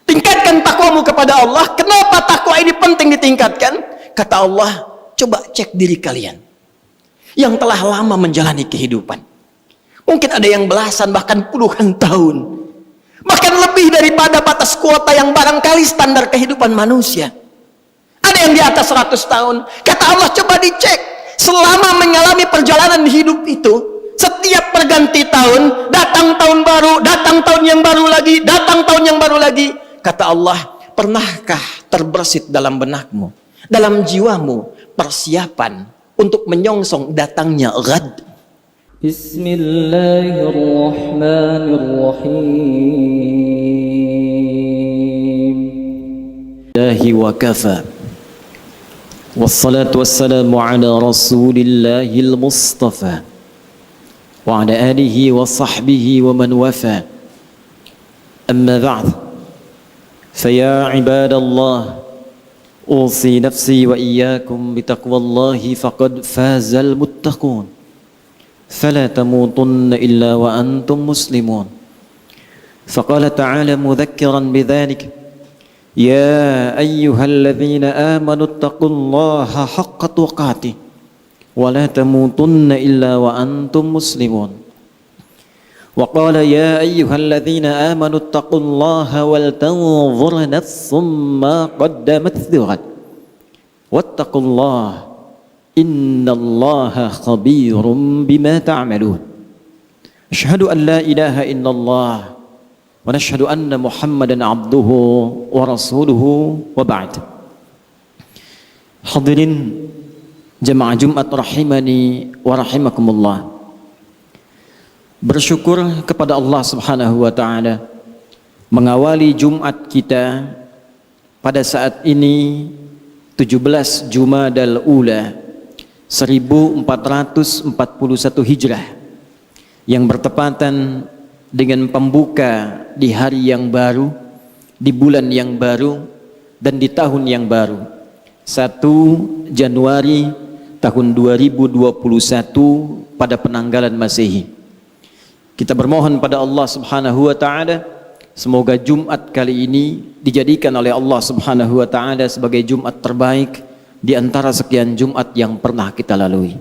Tingkatkan takwamu kepada Allah. Kenapa takwa ini penting ditingkatkan? Kata Allah, coba cek diri kalian yang telah lama menjalani kehidupan. Mungkin ada yang belasan bahkan puluhan tahun, bahkan lebih daripada batas kuota yang barangkali standar kehidupan manusia. Ada yang di atas 100 tahun. Kata Allah, coba dicek selama mengalami perjalanan hidup itu, setiap perganti tahun, datang tahun baru, datang tahun yang baru lagi, datang tahun yang baru lagi. Kata Allah, pernahkah terbersit dalam benakmu, dalam jiwamu, persiapan untuk menyongsong datangnya ghad? Bismillahirrahmanirrahim. Allahi wa kafa. Wassalatu wassalamu ala rasulillahil mustafa wa ala alihi wa sahbihi wa man wafa. Amma ba'd. Faya ibadallah, usi nafsi wa iyyakum bitaqwallahi faqad fazal muttaqun. Fala tamutunna illa wa antum muslimun. Faqala ta'ala mudhakkiran bidzalik, ya ayyuhalladzina amanu taqullaha haqqa tuqatih wa la tamutunna illa wa antum muslimun. Wa qala ya ayyuhalladzina amanu taqullaha wal tanzur nafsum ma qaddamat lighad wattaqullaha innallaha khabirum bima ta'malun. Asyhadu an la ilaha illallah wa nashhadu anna Muhammadan abduhu wa rasuluhu wa ba'd. Hadirin jemaah Jumat rahimani wa rahimakumullah. Bersyukur kepada Allah Subhanahu wa taala mengawali Jumat kita pada saat ini 17 Jumadal Ula 1441 Hijrah yang bertepatan dengan pembuka di hari yang baru, di bulan yang baru, dan di tahun yang baru, 1 Januari tahun 2021 pada penanggalan Masehi. Kita bermohon pada Allah Subhanahu wa taala semoga Jumat kali ini dijadikan oleh Allah Subhanahu wa taala sebagai Jumat terbaik di antara sekian Jumat yang pernah kita lalui.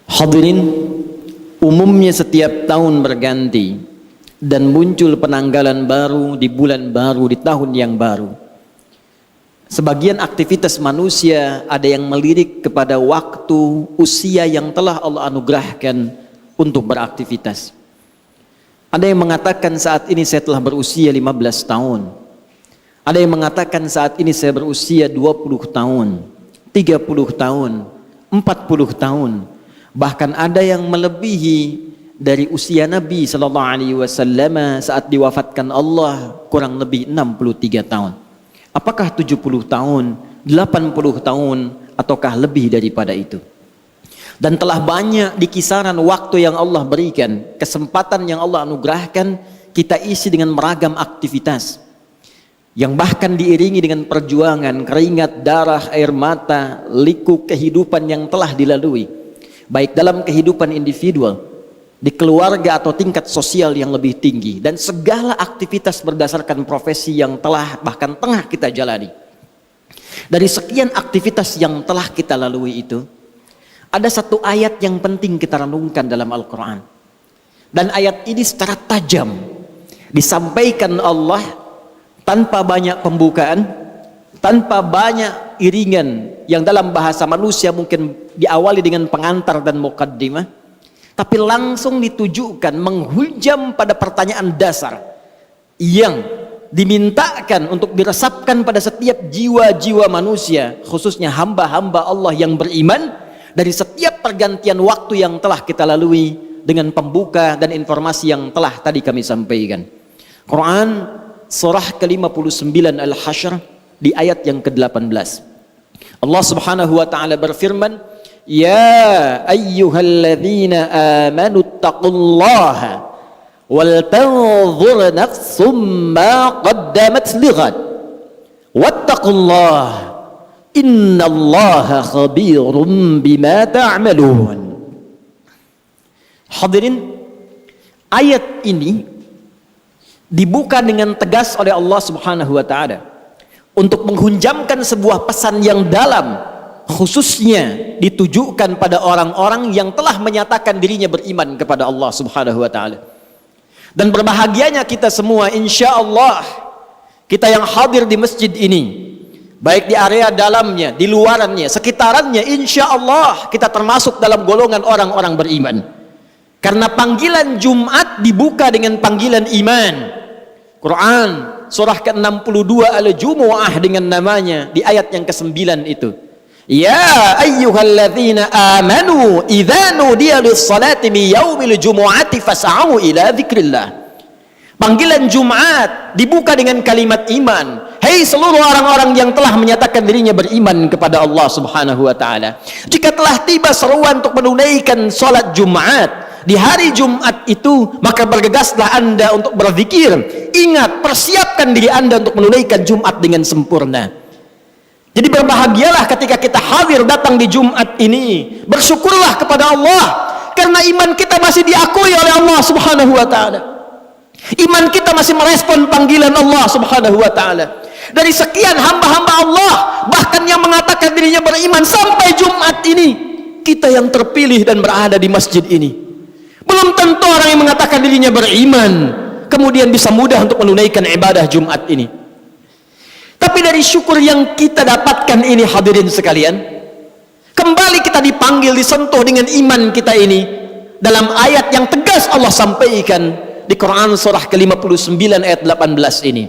Hadirin, umumnya setiap tahun berganti dan muncul penanggalan baru di bulan baru, di tahun yang baru. Sebagian aktivitas manusia ada yang melirik kepada waktu usia yang telah Allah anugerahkan untuk beraktivitas. Ada yang mengatakan saat ini saya telah berusia 15 tahun. Ada yang mengatakan saat ini saya berusia 20 tahun, 30 tahun, 40 tahun. Bahkan ada yang melebihi dari usia Nabi sallallahu alaihi wasallam saat diwafatkan Allah, kurang lebih 63 tahun. Apakah 70 tahun, 80 tahun ataukah lebih daripada itu? Dan telah banyak di kisaran waktu yang Allah berikan, kesempatan yang Allah anugerahkan, kita isi dengan beragam aktivitas yang bahkan diiringi dengan perjuangan, keringat, darah, air mata, liku kehidupan yang telah dilalui, baik dalam kehidupan individual, di keluarga atau tingkat sosial yang lebih tinggi, dan segala aktivitas berdasarkan profesi yang telah bahkan tengah kita jalani. Dari sekian aktivitas yang telah kita lalui itu, ada satu ayat yang penting kita renungkan dalam Al-Quran. Dan ayat ini secara tajam disampaikan Allah tanpa banyak pembukaan, tanpa banyak iringan yang dalam bahasa manusia mungkin diawali dengan pengantar dan muqaddimah, tapi langsung ditujukan menghujam pada pertanyaan dasar yang dimintakan untuk diresapkan pada setiap jiwa-jiwa manusia, khususnya hamba-hamba Allah yang beriman, dari setiap pergantian waktu yang telah kita lalui dengan pembuka dan informasi yang telah tadi kami sampaikan. Quran surah ke-59 Al-Hasyr di ayat yang ke-18. Allah Subhanahu wa taala berfirman, ya ayyuhalladzina amanu taqullaha wal tanzur nafsum ma qaddamat lighad wattaqullaha innallaha khabirum bima ta'malun. Hadirin, ayat ini dibuka dengan tegas oleh Allah Subhanahu wa taala untuk menghunjamkan sebuah pesan yang dalam, khususnya ditujukan pada orang-orang yang telah menyatakan dirinya beriman kepada Allah Subhanahu wa taala. Dan berbahagianya kita semua, insya Allah, kita yang hadir di masjid ini, baik di area dalamnya, di luarannya, sekitarannya, insya Allah kita termasuk dalam golongan orang-orang beriman. Karena panggilan Jumat dibuka dengan panggilan iman. Quran surah ke-62 Al-Jumu'ah dengan namanya di ayat yang ke-9 itu. Ya ayyuhalladzina amanu idza nudiya lis-salati min yaumil jumu'ati fas'au ila dzikrillah. Panggilan Jumat dibuka dengan kalimat iman. Hei seluruh orang-orang yang telah menyatakan dirinya beriman kepada Allah Subhanahu wa taala. Jika telah tiba seruan untuk menunaikan salat Jumat di hari Jumat itu, maka bergegaslah Anda untuk berzikir. Ingat, persiapkan diri Anda untuk menunaikan Jumat dengan sempurna. Jadi berbahagialah ketika kita hadir datang di Jumat ini. Bersyukurlah kepada Allah karena iman kita masih diakui oleh Allah Subhanahu wa taala. Iman kita masih merespon panggilan Allah Subhanahu wa taala. Dari sekian hamba-hamba Allah, bahkan yang mengatakan dirinya beriman sampai Jumat ini, kita yang terpilih dan berada di masjid ini. Belum tentu orang yang mengatakan dirinya beriman kemudian bisa mudah untuk menunaikan ibadah Jumat ini. Tapi dari syukur yang kita dapatkan ini, hadirin sekalian, kembali kita dipanggil, disentuh dengan iman kita ini dalam ayat yang tegas Allah sampaikan di Quran surah ke-59 ayat 18 ini.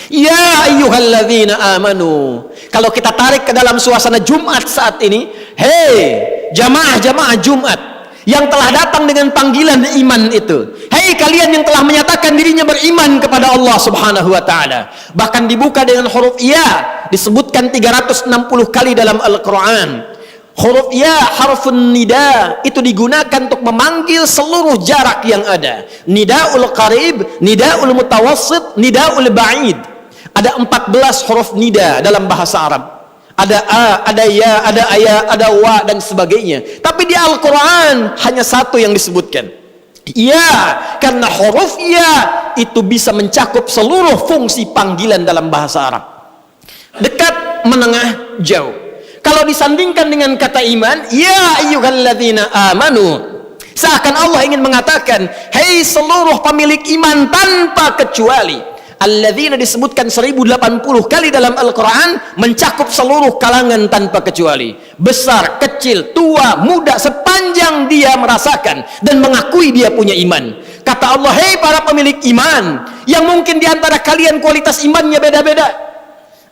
Ya ayyuhalladzina amanu. Kalau kita tarik ke dalam suasana Jumat saat ini, hei jamaah-jamaah Jumat yang telah datang dengan panggilan iman itu, hei kalian yang telah menyatakan dirinya beriman kepada Allah Subhanahu wa taala, bahkan dibuka dengan huruf ya, disebutkan 360 kali dalam Al-Quran. Huruf ya, harfun nida, itu digunakan untuk memanggil seluruh jarak yang ada. Nidaul qarib, nidaul mutawassit, nidaul ba'id. Ada 14 huruf nida dalam bahasa Arab. Ada a, ada ya, ada aya, ada wa dan sebagainya. Tapi di Al-Quran hanya satu yang disebutkan, ya, karena huruf ya itu bisa mencakup seluruh fungsi panggilan dalam bahasa Arab. Dekat, menengah, jauh. Kalau disandingkan dengan kata iman, ya ayyuhalladzina amanu, seakan Allah ingin mengatakan, hei seluruh pemilik iman tanpa kecuali. Alladzina disebutkan 1080 kali dalam Al-Quran, mencakup seluruh kalangan tanpa kecuali, besar, kecil, tua, muda, sepanjang dia merasakan dan mengakui dia punya iman. Kata Allah, hei para pemilik iman, yang mungkin diantara kalian kualitas imannya beda-beda.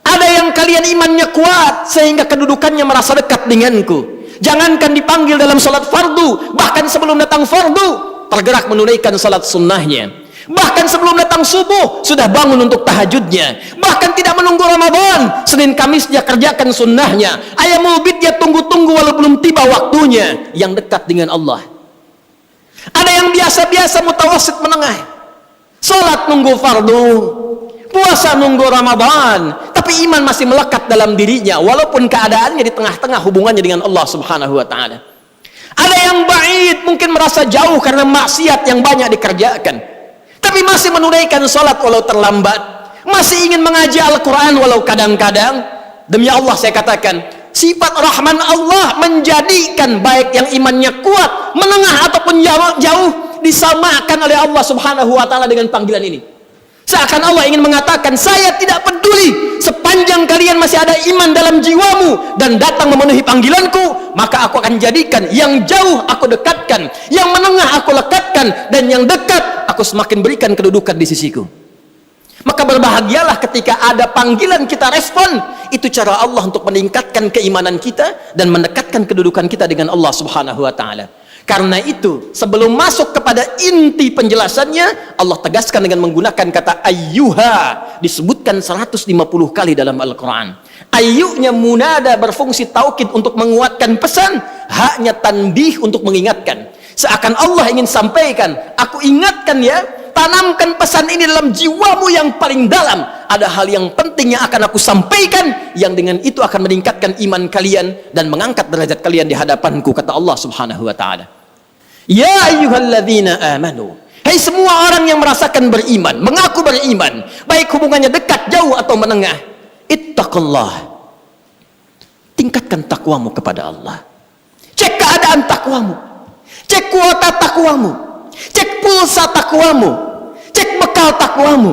Ada yang kalian imannya kuat sehingga kedudukannya merasa dekat denganku. Jangankan dipanggil dalam salat fardu, bahkan sebelum datang fardu tergerak menunaikan salat sunnahnya. Bahkan sebelum datang subuh sudah bangun untuk tahajudnya. Bahkan tidak menunggu Ramadan, Senin Kamis dia kerjakan sunnahnya. Ayamul bid dia tunggu-tunggu walau belum tiba waktunya, yang dekat dengan Allah. Ada yang biasa-biasa mutawassit menengah, salat nunggu fardu, puasa nunggu Ramadan, tapi iman masih melekat dalam dirinya walaupun keadaannya di tengah-tengah hubungannya dengan Allah Subhanahu wa taala. Ada yang ba'id, mungkin merasa jauh karena maksiat yang banyak dikerjakan, tapi masih menunaikan salat walau terlambat, masih ingin mengaji Al-Quran walau kadang-kadang. Demi Allah saya katakan, sifat Rahman Allah menjadikan baik yang imannya kuat, menengah ataupun jauh disamakan oleh Allah Subhanahu wa taala dengan panggilan ini. Seakan Allah ingin mengatakan, saya tidak peduli sepanjang kalian masih ada iman dalam jiwamu dan datang memenuhi panggilanku, maka aku akan jadikan yang jauh aku dekatkan, yang menengah aku lekatkan, dan yang dekat aku semakin berikan kedudukan di sisiku. Maka berbahagialah ketika ada panggilan kita respon. Itu cara Allah untuk meningkatkan keimanan kita dan mendekatkan kedudukan kita dengan Allah Subhanahu wa taala. Karena itu, sebelum masuk kepada inti penjelasannya, Allah tegaskan dengan menggunakan kata ayyuha, disebutkan 150 kali dalam Al-Quran. Ayyunya munada berfungsi taukid untuk menguatkan pesan, haknya tanbih untuk mengingatkan. Seakan Allah ingin sampaikan, aku ingatkan ya, tanamkan pesan ini dalam jiwamu yang paling dalam. Ada hal yang penting yang akan aku sampaikan, yang dengan itu akan meningkatkan iman kalian dan mengangkat derajat kalian di hadapanku, kata Allah Subhanahu wa taala. Ya ayyuhalladzina amanu, Hai semua orang yang merasakan beriman, mengaku beriman, baik hubungannya dekat, jauh atau menengah, ittaqullah. Tingkatkan takwamu kepada Allah. Cek keadaan takwamu, cek kuota takwamu, cek pulsa takwamu, cek bekal takwamu.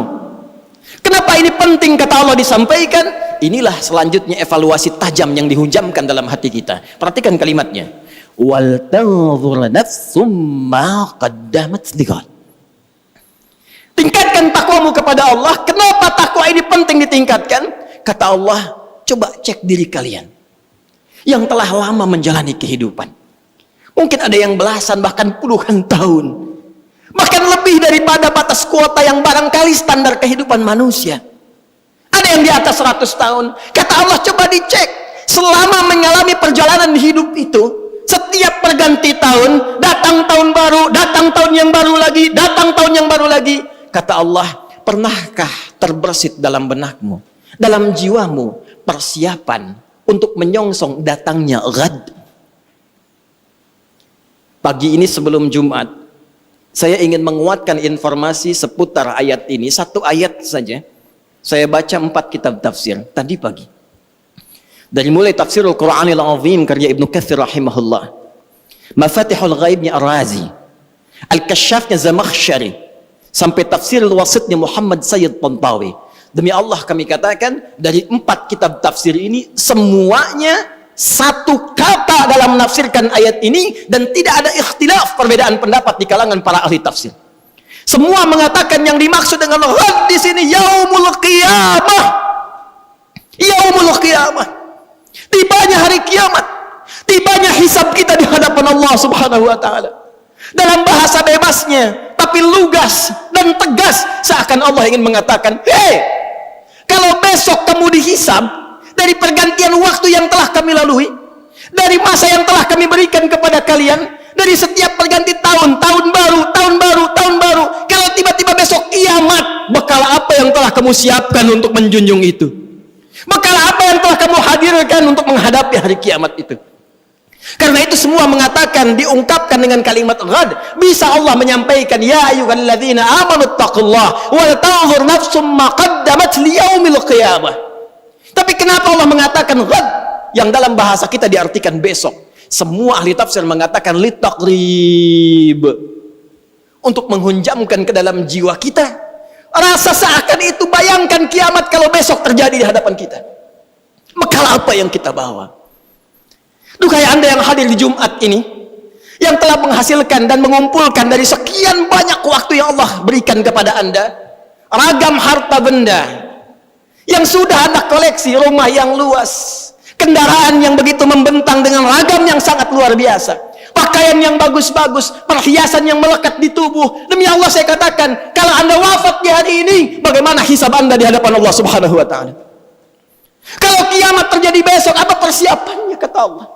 Kenapa ini penting kata Allah disampaikan? Inilah selanjutnya evaluasi tajam yang dihujamkan dalam hati kita. Perhatikan kalimatnya. Wal tanzur nafsum ma qaddamat lighad. Tingkatkan takwamu kepada Allah. Kenapa takwa ini penting ditingkatkan? Kata Allah, coba cek diri kalian yang telah lama menjalani kehidupan. Mungkin ada yang belasan bahkan puluhan tahun, bahkan lebih daripada batas kuota yang barangkali standar kehidupan manusia. Ada yang di atas 100 tahun. Kata Allah, coba dicek selama mengalami perjalanan hidup itu, setiap perganti tahun, datang tahun baru, datang tahun yang baru lagi, datang tahun yang baru lagi. Kata Allah, pernahkah terbersit dalam benakmu, dalam jiwamu, persiapan untuk menyongsong datangnya ghad? Pagi ini sebelum Jumat, saya ingin menguatkan informasi seputar ayat ini. Satu ayat saja. Saya baca 4 kitab tafsir tadi pagi. Dari mulai Tafsirul Qur'anil Azim karya Ibnu Katsir rahimahullah, Mafatihul Ghaibnya Ar-Razi, Al-Kasyafnya Zamakhsyari, sampai Tafsirul Wasitnya Muhammad Sayyid Tantawi. Demi Allah kami katakan, dari 4 kitab tafsir ini semuanya satu kata dalam menafsirkan ayat ini, dan tidak ada ikhtilaf, perbedaan pendapat di kalangan para ahli tafsir. Semua mengatakan yang dimaksud dengan ghad di sini yaumul qiyamah. Yaumul qiyamah. Tibanya hari kiamat. Tibanya hisab kita di hadapan Allah Subhanahu wa taala. Dalam bahasa bebasnya tapi lugas dan tegas, seakan Allah ingin mengatakan, "Hei, kalau besok kamu dihisab dari pergantian waktu yang telah kami lalui, dari masa yang telah kami berikan kepada kalian, dari setiap perganti tahun, tahun baru, tahun baru, tahun baru, kalau tiba-tiba besok kiamat, bekal apa yang telah kamu siapkan untuk menjunjung itu? Bekal apa yang telah kamu hadirkan untuk menghadapi hari kiamat itu?" Karena itu semua mengatakan, diungkapkan dengan kalimat ghad. Bisa Allah menyampaikan, ya ayyuhalladzina amanu taqullah wal tanzur nafsum ma qaddamat liyaumil qiyamah. Tapi kenapa Allah mengatakan ghad yang dalam bahasa kita diartikan besok? Semua ahli tafsir mengatakan litaqrib, untuk menghunjamkan ke dalam jiwa kita rasa seakan itu, bayangkan kiamat kalau besok terjadi di hadapan kita. Bekal apa yang kita bawa? Duhai Anda yang hadir di Jumat ini, yang telah menghasilkan dan mengumpulkan dari sekian banyak waktu yang Allah berikan kepada Anda, ragam harta benda yang sudah Anda koleksi, rumah yang luas, kendaraan yang begitu membentang dengan ragam yang sangat luar biasa, pakaian yang bagus-bagus, perhiasan yang melekat di tubuh. Demi Allah saya katakan, kalau Anda wafat di hari ini, bagaimana hisab Anda di hadapan Allah Subhanahu wa taala? Kalau kiamat terjadi besok, apa persiapannya kata Allah?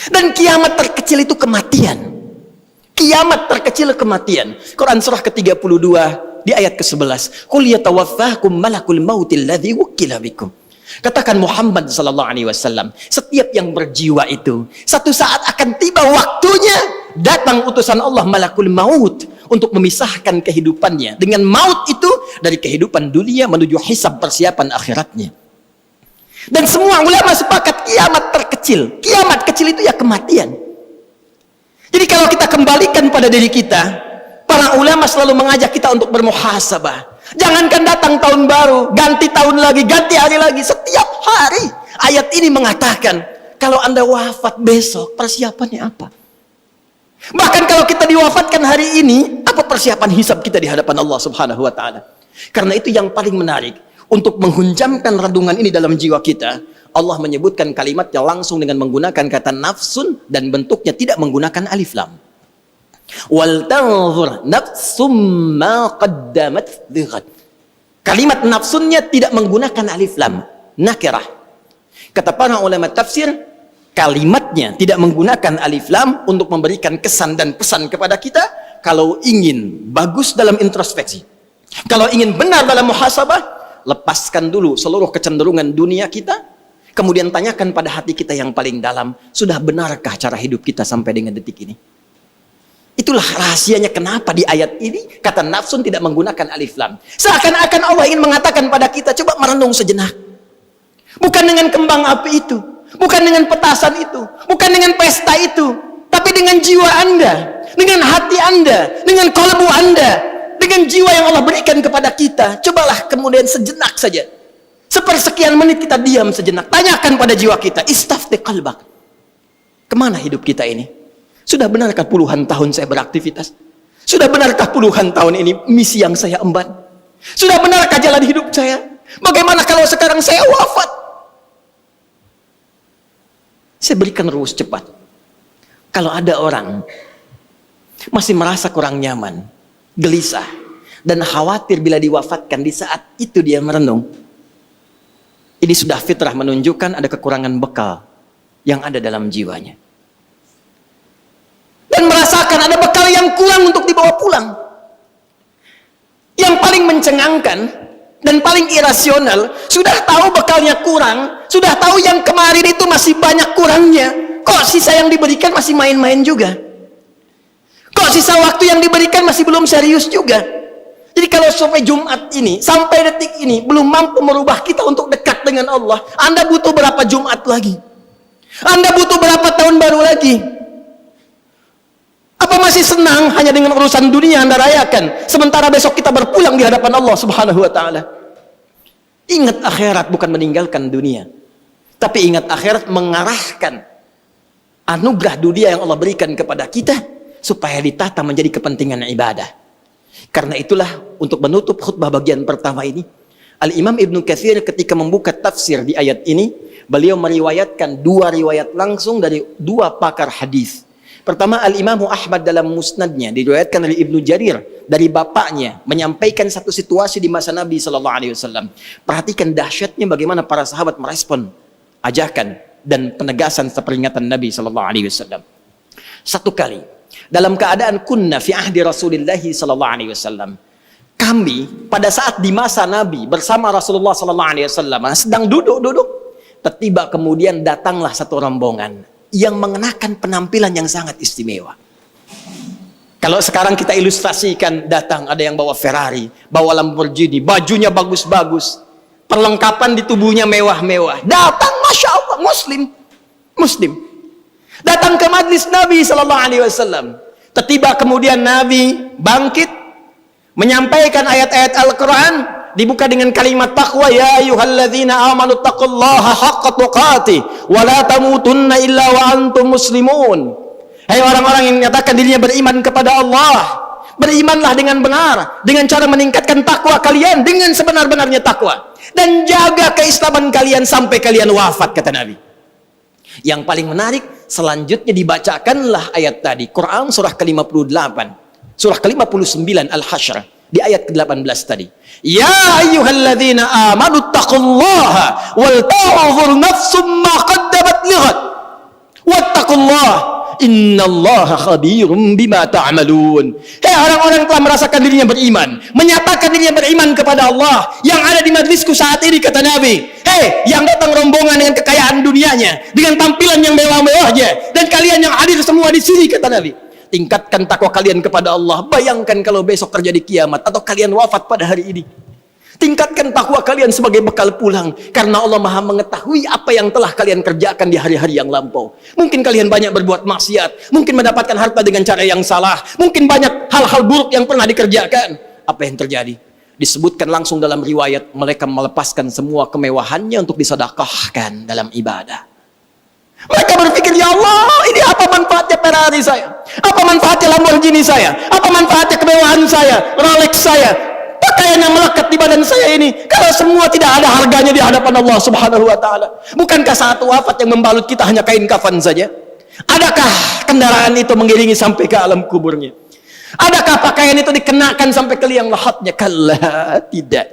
Dan kiamat terkecil itu kematian. Kiamat terkecil kematian. Quran surah ke-32 di ayat ke-11. Qul yatawaffakum malakul mautil ladzi wukkila bikum. Katakan Muhammad sallallahu alaihi wasallam, setiap yang berjiwa itu satu saat akan tiba waktunya, datang utusan Allah malakul maut untuk memisahkan kehidupannya dengan maut itu dari kehidupan dunia menuju hisab persiapan akhiratnya. Dan semua ulama sepakat kiamat terkecil. Kiamat kecil itu ya kematian. Jadi kalau kita kembalikan pada diri kita, para ulama selalu mengajak kita untuk bermuhasabah. Jangankan datang tahun baru, ganti tahun lagi, ganti hari lagi, setiap hari. Ayat ini mengatakan, kalau Anda wafat besok, persiapannya apa? Bahkan kalau kita diwafatkan hari ini, apa persiapan hisab kita di hadapan Allah Subhanahu wa taala? Karena itu yang paling menarik, untuk menghunjamkan renungan ini dalam jiwa kita, Allah menyebutkan kalimatnya langsung dengan menggunakan kata nafsun, dan bentuknya tidak menggunakan alif lam. Wal tanzur nafsum ma qaddamat lighad. Kalimat nafsunnya tidak menggunakan alif lam, nakirah. Kata para ulama tafsir, kalimatnya tidak menggunakan alif lam untuk memberikan kesan dan pesan kepada kita. Kalau ingin bagus dalam introspeksi, kalau ingin benar dalam muhasabah, lepaskan dulu seluruh kecenderungan dunia kita, kemudian tanyakan pada hati kita yang paling dalam, sudah benarkah cara hidup kita sampai dengan detik ini? Itulah rahasianya kenapa di ayat ini kata nafsun tidak menggunakan alif lam. Seakan-akan Allah ingin mengatakan pada kita, coba merenung sejenak. Bukan dengan kembang api itu, bukan dengan petasan itu, bukan dengan pesta itu, tapi dengan jiwa Anda, dengan hati Anda, dengan kalbu Anda, dengan jiwa yang Allah berikan kepada kita. Cobalah kemudian sejenak saja, sepersekian menit kita diam sejenak, tanyakan pada jiwa kita, istafti qalbak, kemana hidup kita ini? Sudah benarkah puluhan tahun saya beraktivitas? Sudah benarkah puluhan tahun ini misi yang saya emban? Sudah benarkah jalan hidup saya? Bagaimana kalau sekarang saya wafat? Saya berikan rumus cepat. Kalau ada orang masih merasa kurang nyaman, gelisah, dan khawatir bila diwafatkan, di saat itu dia merenung, ini sudah fitrah menunjukkan ada kekurangan bekal yang ada dalam jiwanya. Dan merasakan ada bekal yang kurang untuk dibawa pulang. Yang paling mencengangkan dan paling irasional, sudah tahu bekalnya kurang, sudah tahu yang kemarin itu masih banyak kurangnya, kok sisa yang diberikan masih main-main juga? Kok sisa waktu yang diberikan masih belum serius juga? Jadi kalau sampai Jumat ini, sampai detik ini belum mampu merubah kita untuk dekat dengan Allah, Anda butuh berapa Jumat lagi? Anda butuh berapa tahun baru lagi? Apa masih senang hanya dengan urusan dunia Anda rayakan, sementara besok kita berpulang di hadapan Allah Subhanahu wa ta'ala? Ingat akhirat, bukan meninggalkan dunia, tapi ingat akhirat mengarahkan anugerah dunia yang Allah berikan kepada kita supaya ditata menjadi kepentingan ibadah. Karena itulah, untuk menutup khutbah bagian pertama ini, Al-Imam Ibnu Katsir ketika membuka tafsir di ayat ini, beliau meriwayatkan dua riwayat langsung dari dua pakar hadis. Pertama, Al-Imam Ahmad dalam musnadnya diriwayatkan dari Ibnu Jarir dari bapaknya menyampaikan satu situasi di masa Nabi SAW. Perhatikan dahsyatnya bagaimana para sahabat merespon ajakan dan penegasan peringatan Nabi SAW. Satu kali, dalam keadaan kunna fi ahdi Rasulullah SAW, kami pada saat di masa Nabi bersama Rasulullah SAW sedang duduk-duduk, tiba kemudian datanglah satu rombongan yang mengenakan penampilan yang sangat istimewa. Kalau sekarang kita ilustrasikan, datang ada yang bawa Ferrari, bawa Lamborghini, bajunya bagus-bagus, perlengkapan di tubuhnya mewah-mewah, datang, Masya Allah, Muslim, datang ke majlis Nabi SAW. Tiba kemudian Nabi bangkit, menyampaikan ayat-ayat Al-Quran, dibuka dengan kalimat taqwa, ya ayyuhalladzina amanu taqullaha haqqa tuqatih wa la tamutunna illa wa antum muslimun. Hai orang-orang yang menyatakan dirinya beriman kepada Allah, berimanlah dengan benar, dengan cara meningkatkan takwa kalian dengan sebenar-benarnya takwa, dan jaga keislaman kalian sampai kalian wafat, kata Nabi. Yang paling menarik, selanjutnya dibacakanlah ayat tadi, Quran surah ke-58, surah ke-59 Al-Hasyr, di ayat ke-18 tadi. Ya ayyuhalladzina amanu taqullaha wal tanzur nafsum ma qaddamat lighad wattaqullaha innallaha khabirum bima ta'malun. Hei orang-orang yang telah merasakan dirinya beriman, menyatakan dirinya beriman kepada Allah, yang ada di majlisku saat ini, kata Nabi. Hei yang datang rombongan dengan kekayaan dunianya, dengan tampilan yang mewah-mewahnya, dan kalian yang hadir semua di sini, kata Nabi, tingkatkan takwa kalian kepada Allah. Bayangkan kalau besok terjadi kiamat atau kalian wafat pada hari ini. Tingkatkan takwa kalian sebagai bekal pulang, karena Allah Maha mengetahui apa yang telah kalian kerjakan di hari-hari yang lampau. Mungkin kalian banyak berbuat maksiat, mungkin mendapatkan harta dengan cara yang salah, mungkin banyak hal-hal buruk yang pernah dikerjakan. Apa yang terjadi? Disebutkan langsung dalam riwayat, mereka melepaskan semua kemewahannya untuk disedekahkan dalam ibadah. Mereka berpikir, ya Allah, ini apa manfaatnya Ferrari saya? Apa manfaatnya Lamborghini saya? Apa manfaatnya kemewahan saya, Rolex saya, pakaian yang melekat di badan saya ini, kalau semua tidak ada harganya di hadapan Allah Subhanahu wa ta'ala? Bukankah saat wafat yang membalut kita hanya kain kafan saja? Adakah kendaraan itu mengiringi sampai ke alam kuburnya? Adakah pakaian itu dikenakan sampai ke liang lahatnya? Kalla, tidak.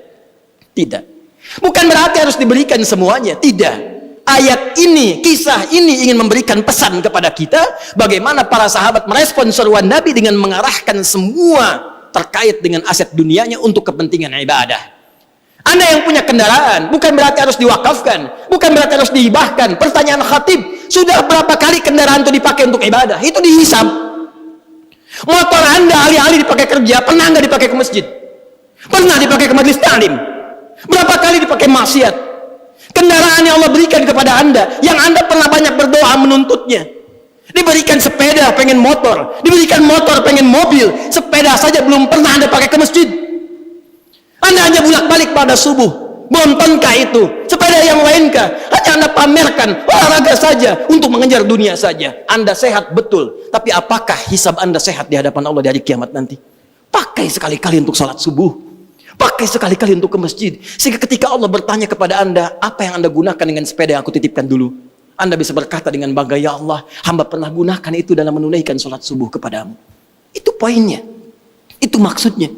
Bukan berarti harus diberikan semuanya, tidak. Ayat ini, kisah ini ingin memberikan pesan kepada kita bagaimana para sahabat merespon seruan Nabi dengan mengarahkan semua terkait dengan aset dunianya untuk kepentingan ibadah. Anda yang punya kendaraan, bukan berarti harus diwakafkan, bukan berarti harus dihibahkan. Pertanyaan khatib, sudah berapa kali kendaraan itu dipakai untuk ibadah? Itu dihisab. Motor Anda alih-alih dipakai kerja, pernah nggak dipakai ke masjid? Pernah dipakai ke majelis ta'lim? Berapa kali dipakai maksiat? Kendaraan yang Allah berikan kepada Anda, yang Anda pernah banyak berdoa menuntutnya. Diberikan sepeda, pengen motor. Diberikan motor, pengen mobil. Sepeda saja belum pernah Anda pakai ke masjid. Anda hanya bolak-balik pada subuh. Bontonkah itu? Sepeda yang lainkah? Hanya Anda pamerkan, olahraga saja, untuk mengejar dunia saja. Anda sehat betul, tapi apakah hisab Anda sehat di hadapan Allah di hari kiamat nanti? Pakai sekali-kali untuk salat subuh. Pakai sekali-kali untuk ke masjid. Sehingga ketika Allah bertanya kepada Anda, apa yang Anda gunakan dengan sepeda yang aku titipkan dulu? Anda bisa berkata dengan bangga, ya Allah, hamba pernah gunakan itu dalam menunaikan salat subuh kepadamu. Itu poinnya. Itu maksudnya.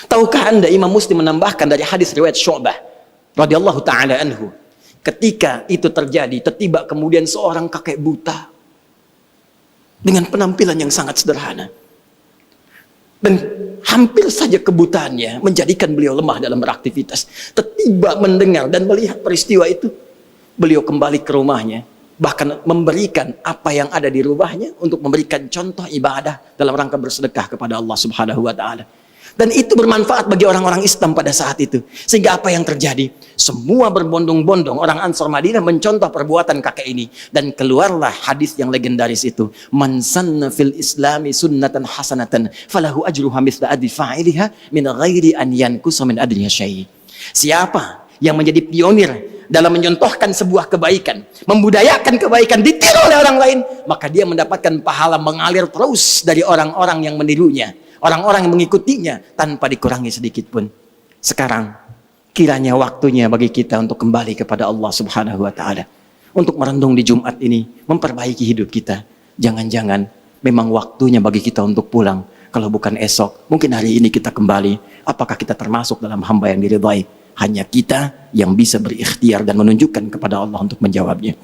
Tahukah Anda, Imam Muslim menambahkan dari hadis riwayat Syu'bah radhiyallahu ta'ala anhu, ketika itu terjadi, tiba kemudian seorang kakek buta dengan penampilan yang sangat sederhana, dan hampir saja kebutaannya menjadikan beliau lemah dalam beraktivitas. Tiba mendengar dan melihat peristiwa itu, beliau kembali ke rumahnya, bahkan memberikan apa yang ada di rumahnya untuk memberikan contoh ibadah dalam rangka bersedekah kepada Allah Subhanahu wa ta'ala. Dan itu bermanfaat bagi orang-orang Islam pada saat itu. Sehingga apa yang terjadi? Semua berbondong-bondong orang Ansar Madinah mencontoh perbuatan kakek ini. Dan keluarlah hadis yang legendaris itu. Man sanna fil islami sunnatan hasanatan falahu ajruha mithla ajri fa'iliha min ghairi an yankusa min adriha syai'. Siapa yang menjadi pionir dalam mencontohkan sebuah kebaikan, membudayakan kebaikan, ditiru oleh orang lain, maka dia mendapatkan pahala mengalir terus dari orang-orang yang menirunya, orang-orang yang mengikutinya tanpa dikurangi sedikit pun. Sekarang kiranya waktunya bagi kita untuk kembali kepada Allah Subhanahu wa ta'ala, untuk merenung di Jumat ini, memperbaiki hidup kita. Jangan-jangan memang waktunya bagi kita untuk pulang. Kalau bukan esok, mungkin hari ini kita kembali. Apakah kita termasuk dalam hamba yang diridhai? Hanya kita yang bisa berikhtiar dan menunjukkan kepada Allah untuk menjawabnya.